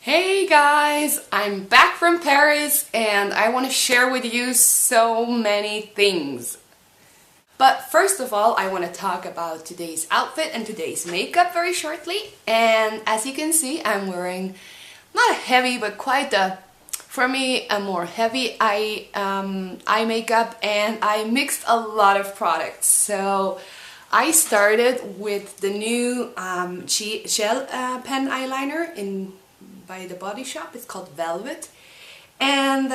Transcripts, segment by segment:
Hey guys, I'm back from Paris and I want to share with you so many things. But first of all, I want to talk about today's outfit and today's makeup very shortly. And as you can see, I'm wearing not a heavy, but quite for me, a more heavy eye makeup, and I mixed a lot of products. So I started with the new gel pen eyeliner by the Body Shop. It's called Velvet, and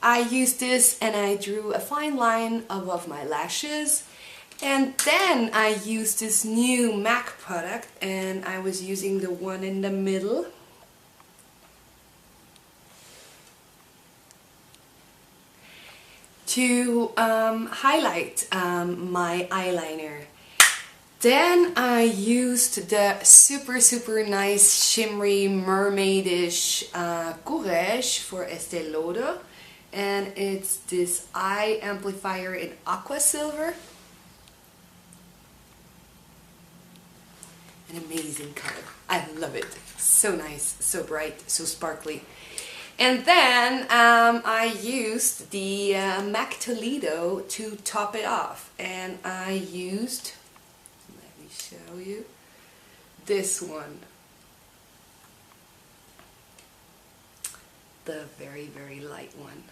I used this and I drew a fine line above my lashes. And then I used this new MAC product, and I was using the one in the middle. To highlight my eyeliner. Then I used the super nice shimmery mermaidish Courage for Estee Lauder, and it's this eye amplifier in aqua silver. An amazing color. I love it. So nice, so bright, so sparkly. And then I used the MAC Toledo to top it off, and I used, let me show you, this one, the very light one.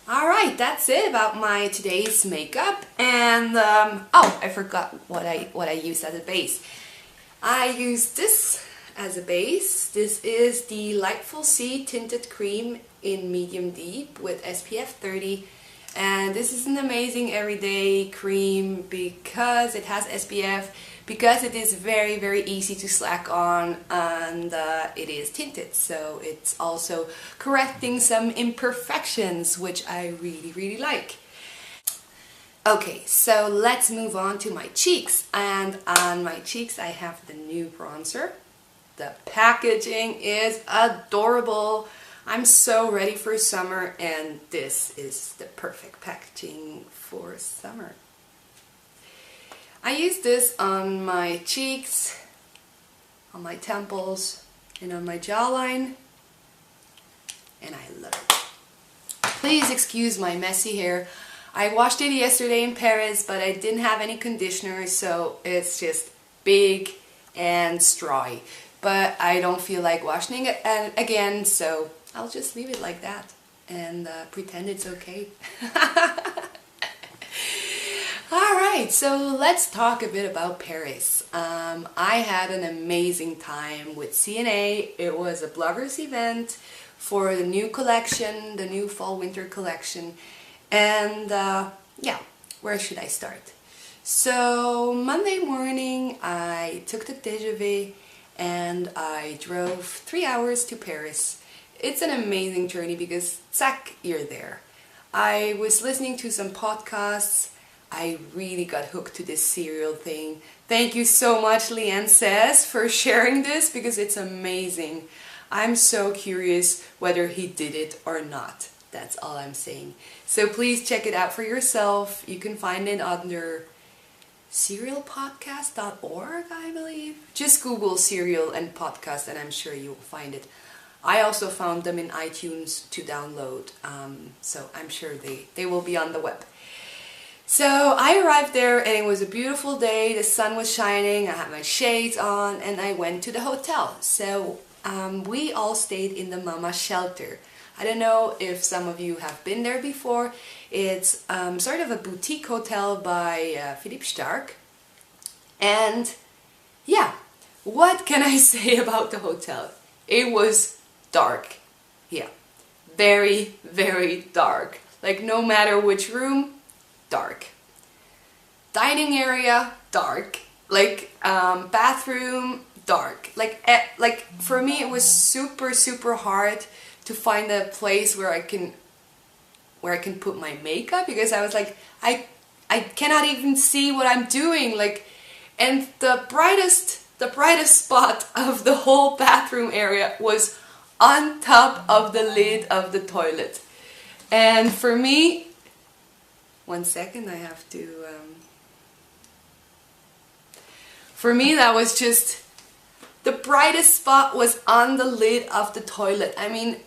Alright, that's it about my today's makeup. And oh, I forgot what I used as a base. I used this as a base. This is the Lightful Sea Tinted Cream in Medium Deep with SPF 30, and this is an amazing everyday cream because it has SPF, because it is very easy to slack on, and it is tinted, so it's also correcting some imperfections, which I really like. Okay, so let's move on to my cheeks, and on my cheeks I have the new bronzer. The packaging is adorable. I'm so ready for summer, and this is the perfect packaging for summer. I use this on my cheeks, on my temples, and on my jawline, and I love it. Please excuse my messy hair. I washed it yesterday in Paris, but I didn't have any conditioner, so it's just big and strawy. But I don't feel like washing it again, so I'll just leave it like that and pretend it's okay. Alright, so let's talk a bit about Paris. I had an amazing time with CNA. It was a bloggers event for the new collection, the new fall-winter collection. And yeah, where should I start? So Monday morning I took the TGV and I drove 3 hours to Paris. It's an amazing journey because, zack, you're there. I was listening to some podcasts. I really got hooked to this cereal thing. Thank you so much, Leanne Says, for sharing this because it's amazing. I'm so curious whether he did it or not. That's all I'm saying. So please check it out for yourself. You can find it under serialpodcast.org, I believe. Just Google cereal and podcast and I'm sure you'll find it. I also found them in iTunes to download, so I'm sure they will be on the web. So I arrived there and it was a beautiful day. The sun was shining, I had my shades on, and I went to the hotel. So we all stayed in the Mama Shelter. I don't know if some of you have been there before. It's sort of a boutique hotel by Philippe Starck. And yeah, what can I say about the hotel? It was dark. Yeah, very dark. Like no matter which room, dark. Dining area, dark. Like bathroom, dark. Like for me it was super hard to find a place where I can put my makeup, because I was like, I cannot even see what I'm doing. Like, and the brightest spot of the whole bathroom area was on top of the lid of the toilet. And for me, one second, I have to for me that was just The brightest spot was on the lid of the toilet. I mean,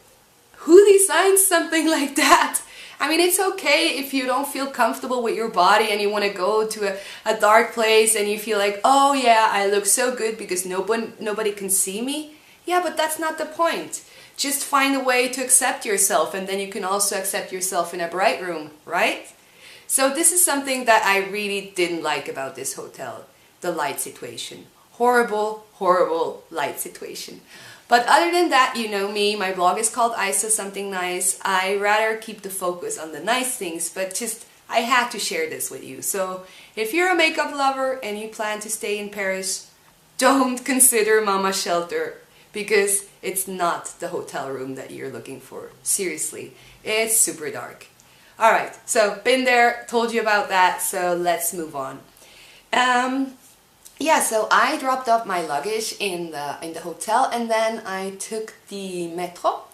who designs something like that? I mean, it's okay if you don't feel comfortable with your body and you want to go to a dark place and you feel like, oh yeah, I look so good because nobody can see me. Yeah, but that's not the point. Just find a way to accept yourself, and then you can also accept yourself in a bright room, right? So this is something that I really didn't like about this hotel, the light situation. Horrible, horrible light situation. But other than that, you know me, my blog is called isawsomethingnice. I rather keep the focus on the nice things, but just I had to share this with you. So if you're a makeup lover and you plan to stay in Paris, don't consider Mama Shelter, because it's not the hotel room that you're looking for. Seriously, it's super dark. Alright, so been there, told you about that, so let's move on. Yeah, so I dropped off my luggage in the hotel, and then I took the metro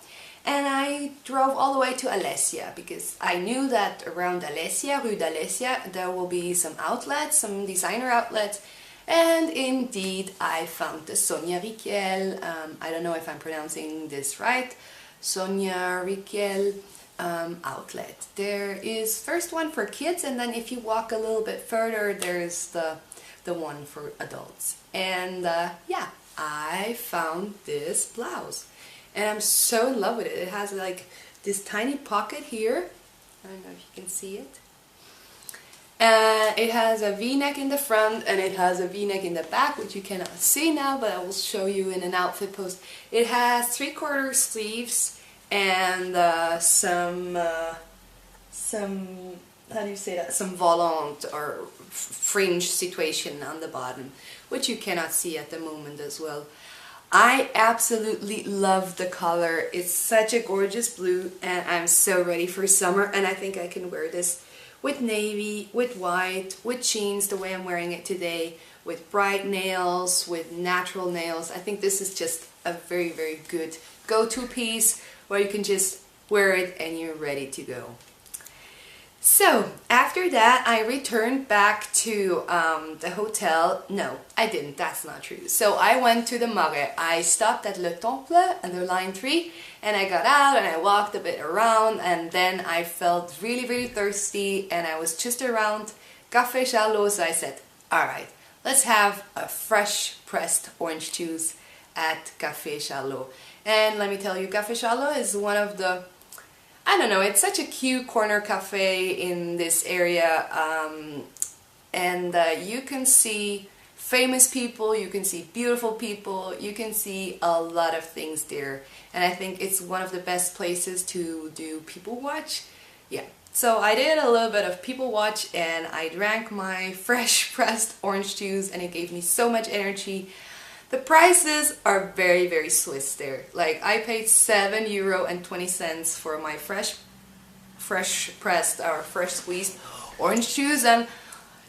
and I drove all the way to Alessia, because I knew that around Alessia, Rue d'Alessia, there will be some outlets, some designer outlets, and indeed I found the Sonia Rykiel, I don't know if I'm pronouncing this right, Sonia Rykiel outlet. There is first one for kids, and then if you walk a little bit further, there's the one for adults. And yeah, I found this blouse and I'm so in love with it. It has like this tiny pocket here. I don't know if you can see it. It has a v-neck in the front and it has a v-neck in the back, which you cannot see now, but I will show you in an outfit post. It has 3/4 sleeves and some how do you say that? Some volant or fringe situation on the bottom, which you cannot see at the moment as well. I absolutely love the color. It's such a gorgeous blue and I'm so ready for summer, and I think I can wear this with navy, with white, with jeans the way I'm wearing it today, with bright nails, with natural nails. I think this is just a very, very good go-to piece where you can just wear it and you're ready to go. So after that I returned back to the hotel. No, I didn't, that's not true. So I went to the Marais. I stopped at Le Temple under line 3 and I got out and I walked a bit around, and then I felt really, really thirsty and I was just around Café Charlot, so I said, alright, let's have a fresh pressed orange juice at Café Charlot. And let me tell you, Café Charlot is one of the, I don't know, it's such a cute corner cafe in this area, and you can see famous people, you can see beautiful people, you can see a lot of things there, and I think it's one of the best places to do people watch. Yeah, so I did a little bit of people watch and I drank my fresh pressed orange juice and it gave me so much energy. The prices are very, very Swiss there. Like, I paid €7.20 for my fresh pressed or fresh squeezed orange juice, and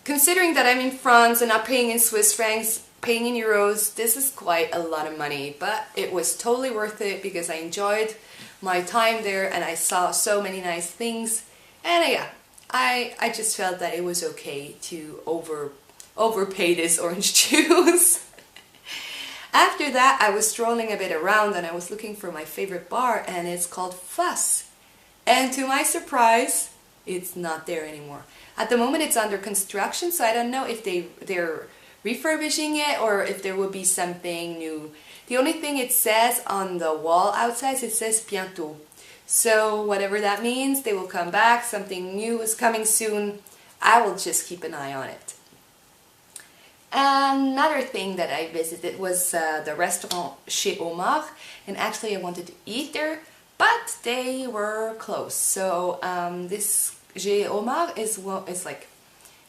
considering that I'm in France and not paying in Swiss francs, paying in euros, this is quite a lot of money, but it was totally worth it because I enjoyed my time there and I saw so many nice things, and yeah, I just felt that it was okay to overpay this orange juice. After that, I was strolling a bit around and I was looking for my favorite bar, and it's called Fuss. And to my surprise, it's not there anymore. At the moment it's under construction, so I don't know if they're refurbishing it or if there will be something new. The only thing it says on the wall outside, it says bientôt. So whatever that means, they will come back, something new is coming soon. I will just keep an eye on it. Another thing that I visited was the restaurant Chez Omar, and actually I wanted to eat there, but they were closed. So this Chez Omar is like,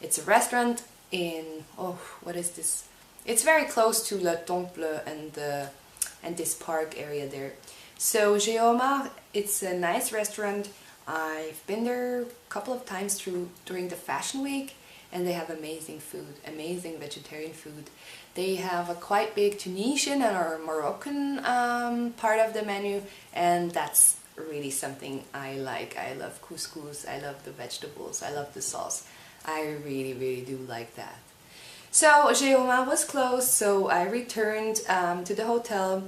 it's a restaurant in, oh, what is this? It's very close to Le Temple and this park area there. So Chez Omar, it's a nice restaurant. I've been there a couple of times during the Fashion Week, and they have amazing food, amazing vegetarian food. They have a quite big Tunisian or Moroccan part of the menu, and that's really something I like. I love couscous, I love the vegetables, I love the sauce. I really, really do like that. So Géoma was closed, so I returned to the hotel,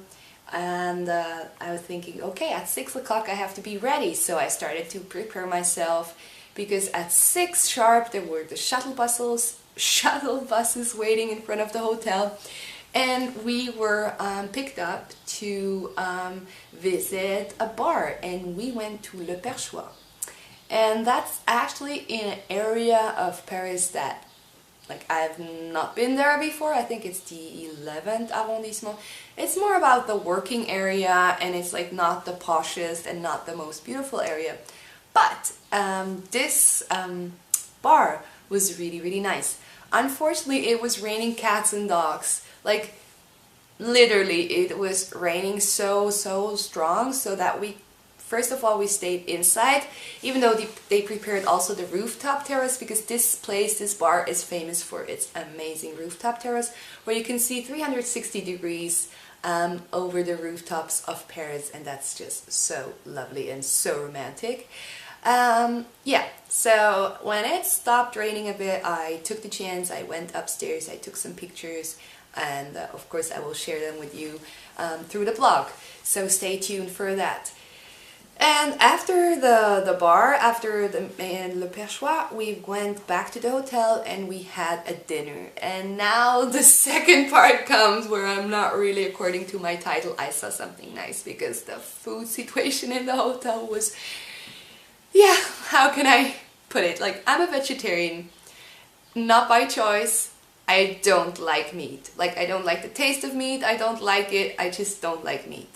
and I was thinking, okay, at 6 o'clock I have to be ready. So I started to prepare myself, because at 6 sharp there were the shuttle buses waiting in front of the hotel, and we were picked up to visit a bar, and we went to Le Perchoir. And that's actually in an area of Paris that, like, I've not been there before. I think it's the 11th arrondissement. It's more about the working area, and it's like not the poshest and not the most beautiful area. But this bar was really, really nice. Unfortunately, it was raining cats and dogs. Like, literally, it was raining so strong, so that first of all, we stayed inside, even though they prepared also the rooftop terrace, because this bar is famous for its amazing rooftop terrace, where you can see 360 degrees over the rooftops of Paris, and that's just so lovely and so romantic. Yeah, so when it stopped raining a bit, I took the chance, I went upstairs, I took some pictures, and of course I will share them with you through the blog, so stay tuned for that. And after the bar, after Le Perchoir, we went back to the hotel and we had a dinner. And now the second part comes, where I'm not really according to my title, I saw something nice, because the food situation in the hotel was, yeah, how can I put it? Like, I'm a vegetarian, not by choice. I don't like meat. Like, I don't like the taste of meat, I don't like it, I just don't like meat.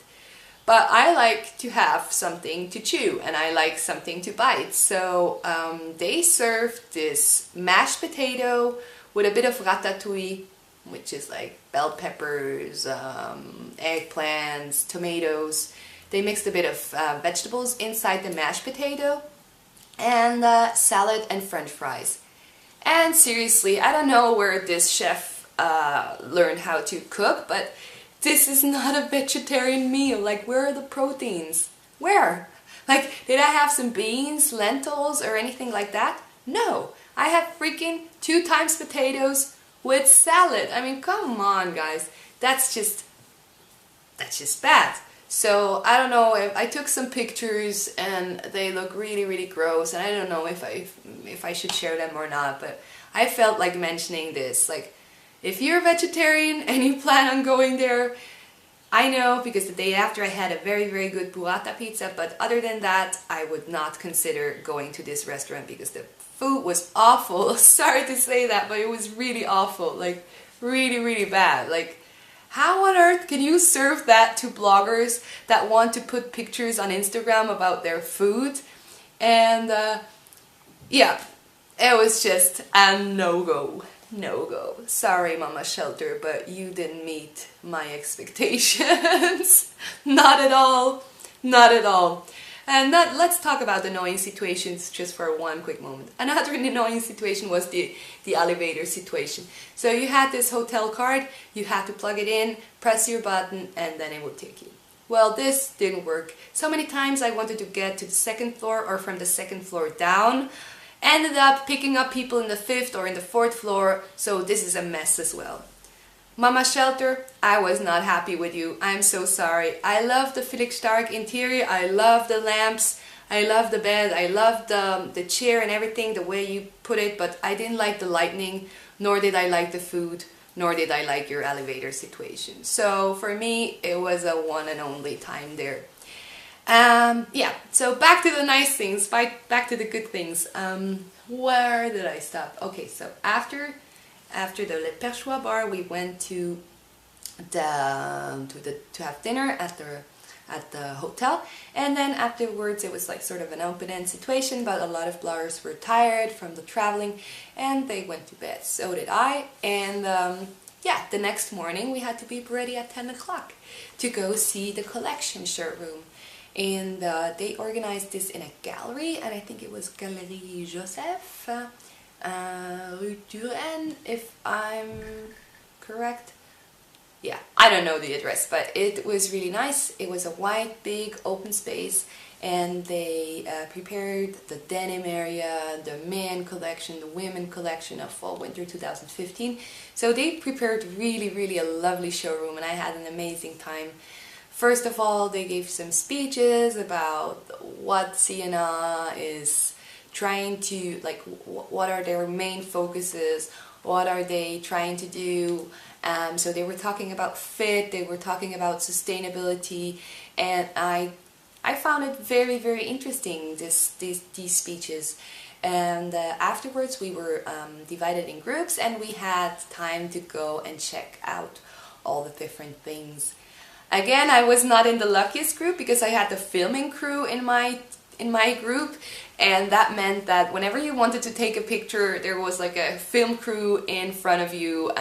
But I like to have something to chew, and I like something to bite. So they served this mashed potato with a bit of ratatouille, which is like bell peppers, eggplants, tomatoes. They mixed a bit of vegetables inside the mashed potato, and salad and french fries. And seriously, I don't know where this chef learned how to cook, but this is not a vegetarian meal. Like, where are the proteins? Where? Like, did I have some beans, lentils, or anything like that? No. I had freaking 2 times potatoes with salad. I mean, come on, guys. That's just bad. So, I don't know, if I took some pictures and they look really, really gross, and I don't know if I should share them or not, but I felt like mentioning this. Like, if you're a vegetarian and you plan on going there, I know, because the day after I had a very, very good burrata pizza, but other than that, I would not consider going to this restaurant, because the food was awful. Sorry to say that, but it was really awful. Like, really, really bad. Like, how on earth can you serve that to bloggers that want to put pictures on Instagram about their food? And yeah, it was just a no-go. No-go. Sorry, Mama Shelter, but you didn't meet my expectations. Not at all. Not at all. And let's talk about annoying situations just for one quick moment. Another annoying situation was the elevator situation. So you had this hotel card, you had to plug it in, press your button, and then it would take you. Well, this didn't work. So many times I wanted to get to the 2nd floor or from the 2nd floor down. Ended up picking up people in the 5th or in the 4th floor, so this is a mess as well. Mama Shelter, I was not happy with you. I'm so sorry. I love the Felix Stark interior, I love the lamps, I love the bed, I love the chair and everything, the way you put it, but I didn't like the lighting, nor did I like the food, nor did I like your elevator situation. So for me, it was a one and only time there. Yeah, so back to the nice things, back to the good things. Where did I stop? Okay, so after the Le Perchoir bar, we went to have dinner at the hotel, and then afterwards it was like sort of an open-end situation, but a lot of bloggers were tired from the traveling and they went to bed. So did I, and yeah, the next morning we had to be ready at 10 o'clock to go see the collection showroom. And they organized this in a gallery, and I think it was Galerie Joseph, Rue Turenne, if I'm correct. Yeah, I don't know the address, but it was really nice. It was a wide, big, open space, and they prepared the denim area, the men collection, the women collection of fall winter 2015. So they prepared really a lovely showroom, and I had an amazing time. First of all, they gave some speeches about what Sienna is trying to, like, what are their main focuses, what are they trying to do. So they were talking about fit, they were talking about sustainability, and I found it very interesting, these speeches. And afterwards we were divided in groups, and we had time to go and check out all the different things. Again, I was not in the luckiest group because I had the filming crew in my group, and that meant that whenever you wanted to take a picture, there was like a film crew in front of you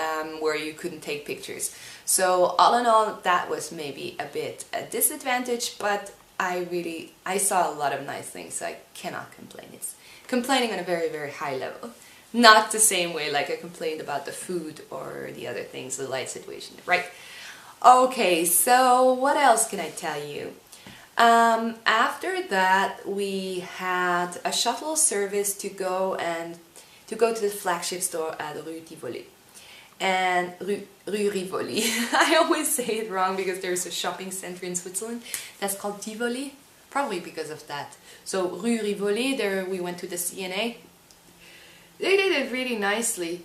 where you couldn't take pictures. So all in all, that was maybe a bit a disadvantage, but I saw a lot of nice things, so I cannot complain. It's complaining on a very high level. Not the same way like I complained about the food or the other things, the light situation, right? Okay, so what else can I tell you? After that, we had a shuttle service to go to the flagship store at Rue Tivoli. And Rue Rivoli. I always say it wrong because there's a shopping center in Switzerland that's called Tivoli, probably because of that. So Rue Rivoli, there we went to the CNA. They did it really nicely,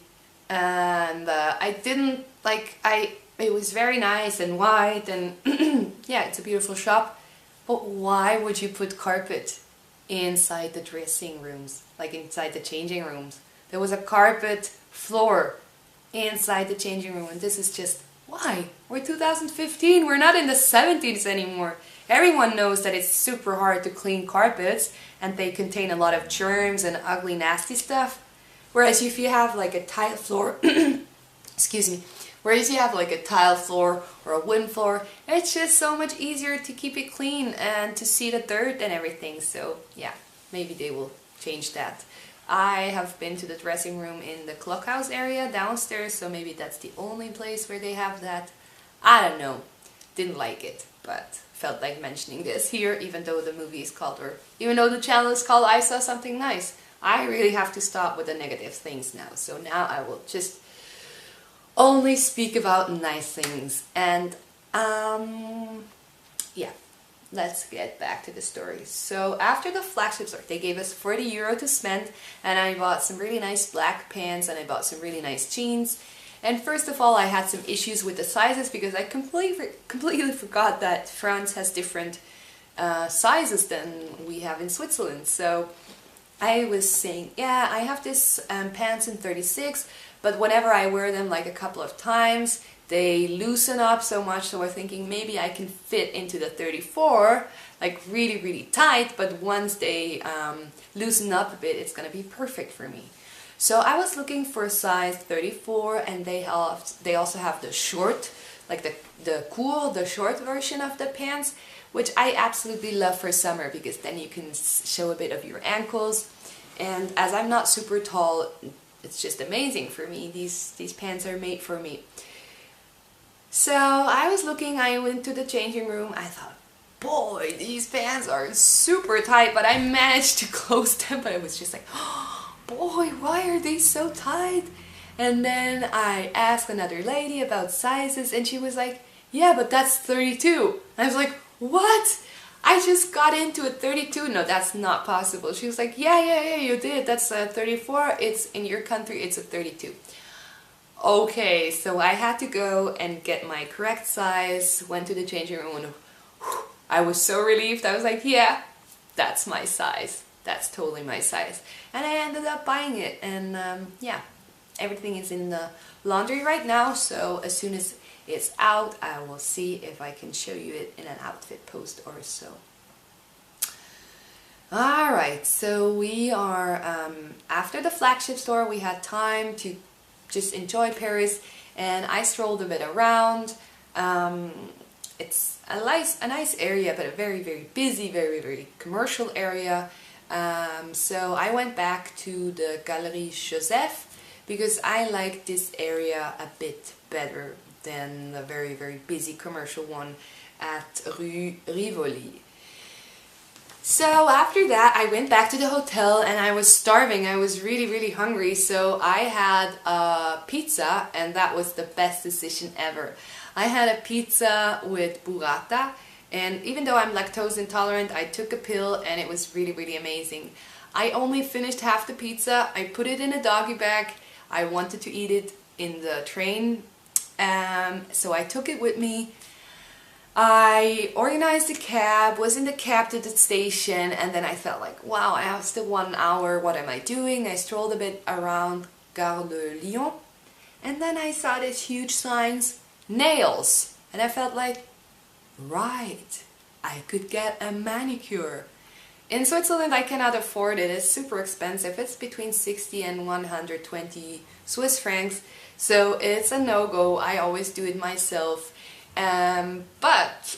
and it was very nice and wide, and yeah, it's a beautiful shop. But why would you put carpet inside the dressing rooms, like inside the changing rooms? There was a carpet floor inside the changing room, and this is just, why? We're 2015, we're not in the 70s anymore. Everyone knows that it's super hard to clean carpets, and they contain a lot of germs and ugly nasty stuff. Whereas if you have like a tile floor, excuse me, whereas you have like a tile floor or a wooden floor, it's just so much easier to keep it clean and to see the dirt and everything. So yeah, maybe they will change that. I have been to the dressing room in the clockhouse area downstairs, so maybe that's the only place where they have that. I don't know. Didn't like it, but felt like mentioning this here, even though the movie is called, or even though the channel is called I Saw Something Nice. I really have to stop with the negative things now. So now I will just only speak about nice things. And yeah, let's get back to the story. So after the flagship store, they gave us €40 to spend, and I bought some really nice black pants, and I bought some really nice jeans. And first of all, I had some issues with the sizes because I completely forgot that France has different sizes than we have in Switzerland. So I was saying, yeah, I have this pants in 36, but whenever I wear them like a couple of times, they loosen up so much, so I'm thinking maybe I can fit into the 34, like really tight, but once they loosen up a bit, it's gonna be perfect for me. So I was looking for a size 34, and they also have the short, like the short version of the pants, which I absolutely love for summer because then you can show a bit of your ankles. And as I'm not super tall, it's just amazing for me. These pants are made for me. So I was looking, I went to the changing room, I thought, boy, these pants are super tight, but I managed to close them, but I was just like, oh, boy, why are they so tight? And then I asked another lady about sizes, and she was like, yeah, but that's 32. And I was like, what? I just got into a 32. No, that's not possible. She was like, yeah, you did. That's a 34. It's in your country, it's a 32. Okay, so I had to go and get my correct size, went to the changing room, and I was so relieved. I was like, yeah, that's my size. That's totally my size. And I ended up buying it, and yeah, everything is in the laundry right now, so as soon as it's out, I will see if I can show you it in an outfit post or so. Alright, so we are, after the flagship store, we had time to just enjoy Paris, and I strolled a bit around. It's a nice area, but a very busy, very commercial area. So I went back to the Galerie Joseph because I like this area a bit better than the very busy commercial one at Rue Rivoli. So after that, I went back to the hotel and I was starving. I was really hungry, so I had a pizza, and that was the best decision ever. I had a pizza with burrata, and even though I'm lactose intolerant, I took a pill and it was really amazing. I only finished half the pizza. I put it in a doggy bag. I wanted to eat it in the train, so I took it with me. I organized a cab, was in the cab to the station, and then I felt like, wow, I have still 1 hour, what am I doing? I strolled a bit around Gare de Lyon, and then I saw these huge signs, nails, and I felt like, right, I could get a manicure. In Switzerland I cannot afford it, it's super expensive, it's between 60 and 120 Swiss francs, so it's a no-go. I always do it myself. But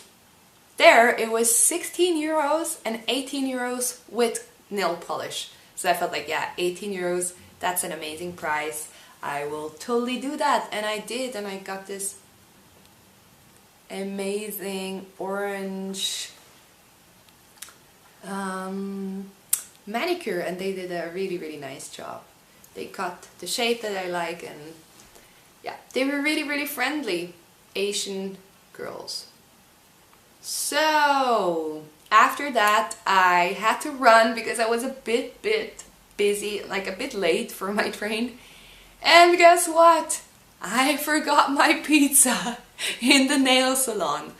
there it was 16 euros and 18 euros with nail polish. So I felt like, yeah, 18 euros, that's an amazing price. I will totally do that. And I did, and I got this amazing orange manicure, and they did a really nice job. They cut the shape that I like, and yeah, they were really friendly. Asian girls. So after that I had to run because I was a bit busy, like a bit late for my train, and guess what? I forgot my pizza in the nail salon.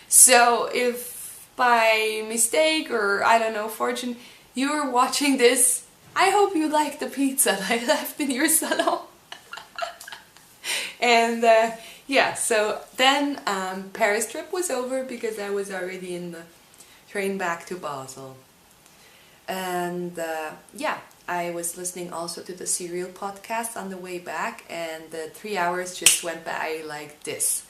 So if by mistake or I don't know, fortune, you are watching this, I hope you like the pizza that I left in your salon. And yeah, so then Paris trip was over because I was already in the train back to Basel. And yeah, I was listening also to the Serial podcast on the way back, and the 3 hours just went by like this.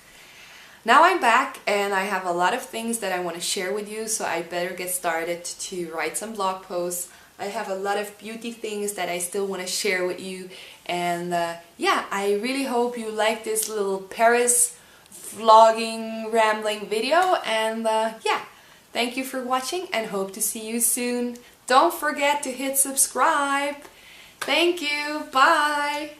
Now I'm back and I have a lot of things that I want to share with you, so I better get started to write some blog posts. I have a lot of beauty things that I still want to share with you, and yeah, I really hope you like this little Paris vlogging rambling video, and yeah, thank you for watching and hope to see you soon. Don't forget to hit subscribe. Thank you, bye!